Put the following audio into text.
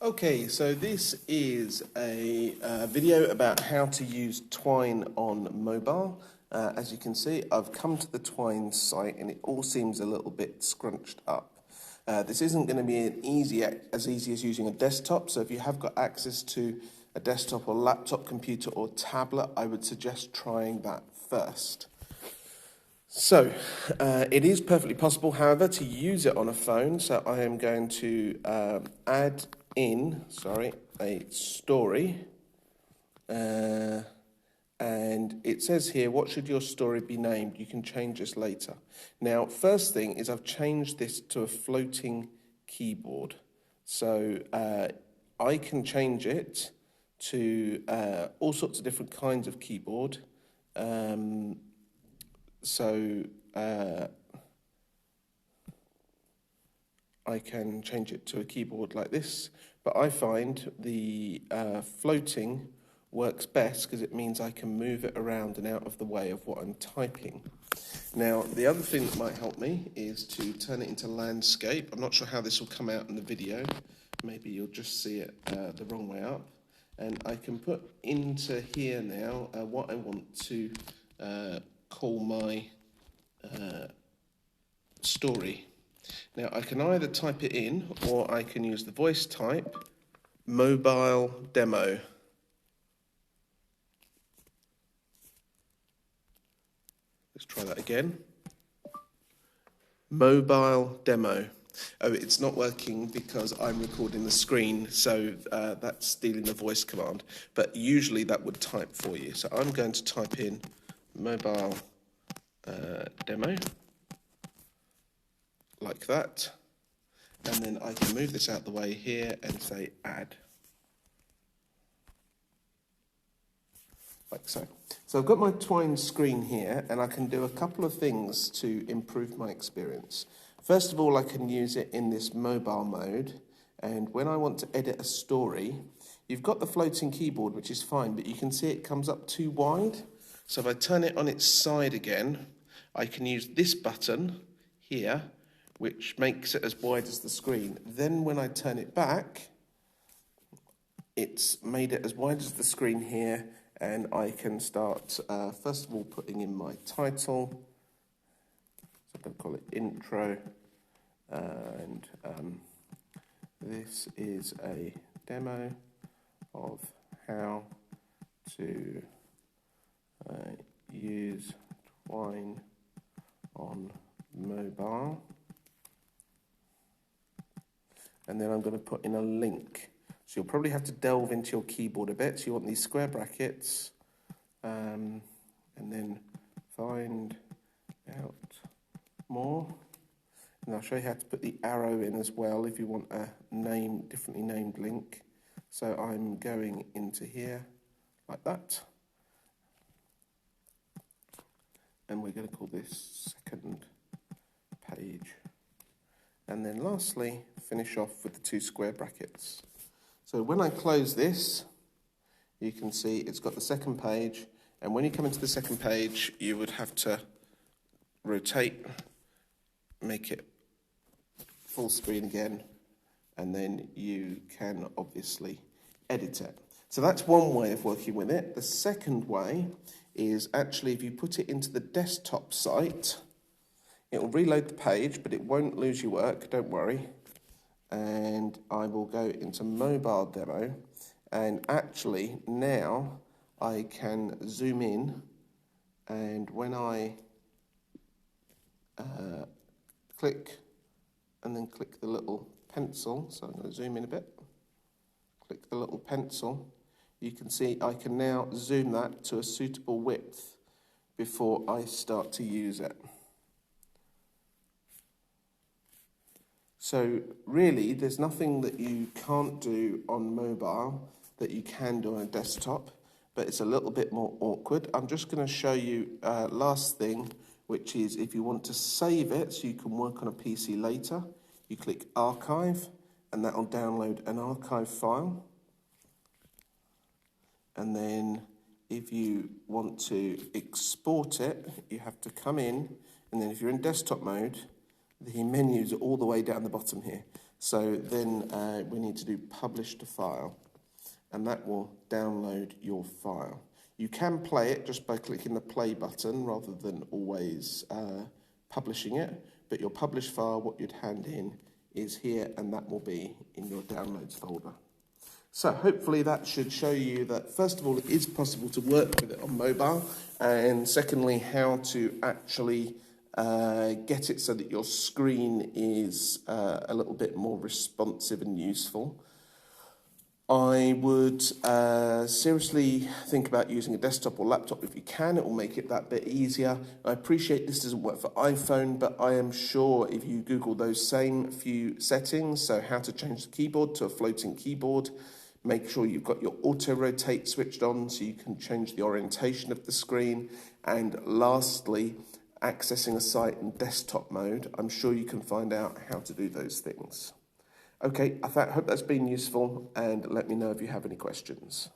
Okay, so this is a video about how to use Twine on mobile. As you can see, I've come to the Twine site and it all seems a little bit scrunched up. This isn't going to be as easy as using a desktop, so if you have got access to a desktop or laptop computer or tablet, I would suggest trying that first. So, it is perfectly possible, however, to use it on a phone. So I am going to add in, a story. And it says here, what should your story be named? You can change this later. Now, first thing is I've changed this to a floating keyboard. So I can change it to all sorts of different kinds of keyboard. I can change it to a keyboard like this, but I find the floating works best because it means I can move it around and out of the way of what I'm typing. Now, the other thing that might help me is to turn it into landscape. I'm not sure how this will come out in the video. Maybe you'll just see it the wrong way up. And I can put into here now what I want to call my story. Now, I can either type it in or I can use the voice type, mobile demo. Let's try that again. Mobile demo. Oh, it's not working because I'm recording the screen, so that's stealing the voice command. But usually that would type for you. So I'm going to type in mobile demo, like that. And then I can move this out the way here and say add. Like so. So I've got my Twine screen here and I can do a couple of things to improve my experience. First of all, I can use it in this mobile mode, and when I want to edit a story, you've got the floating keyboard, which is fine, but you can see it comes up too wide. So if I turn it on its side again, I can use this button here, which makes it as wide as the screen. Then when I turn it back, it's made it as wide as the screen here, and I can start, first of all, putting in my title. So I'm going to call it intro, and this is a demo of how to use Twine on mobile. And then I'm going to put in a link. So you'll probably have to delve into your keyboard a bit. So you want these square brackets, and then find out more. And I'll show you how to put the arrow in as well if you want a differently named link. So I'm going into here like that. And we're going to call this second page. And then lastly, finish off with the two square brackets. So when I close this, you can see it's got the second page. And when you come into the second page, you would have to rotate, make it full screen again, and then you can obviously edit it. So that's one way of working with it. The second way is actually if you put it into the desktop site, it will reload the page, but it won't lose your work, don't worry. And I will go into mobile demo, and actually now I can zoom in, and when I click and then click the little pencil, so I'm going to zoom in a bit, click the little pencil, you can see I can now zoom that to a suitable width before I start to use it. So really, there's nothing that you can't do on mobile that you can do on a desktop, but it's a little bit more awkward. I'm just going to show you last thing, which is if you want to save it so you can work on a PC later, you click Archive, and that will download an archive file. And then if you want to export it, you have to come in, and then if you're in desktop mode, the menus are all the way down the bottom here. So then we need to do publish to file, and that will download your file. You can play it just by clicking the play button rather than always publishing it, but your published file, what you'd hand in, is here, and that will be in your downloads folder. So hopefully that should show you that, first of all, it is possible to work with it on mobile, and secondly, how to actually get it so that your screen is a little bit more responsive and useful. I would seriously think about using a desktop or laptop if you can. It will make it that bit easier. I appreciate this doesn't work for iPhone, but I am sure if you Google those same few settings, so how to change the keyboard to a floating keyboard, make sure you've got your auto rotate switched on so you can change the orientation of the screen, and lastly, accessing a site in desktop mode. I'm sure you can find out how to do those things. Okay, I hope that's been useful, and let me know if you have any questions.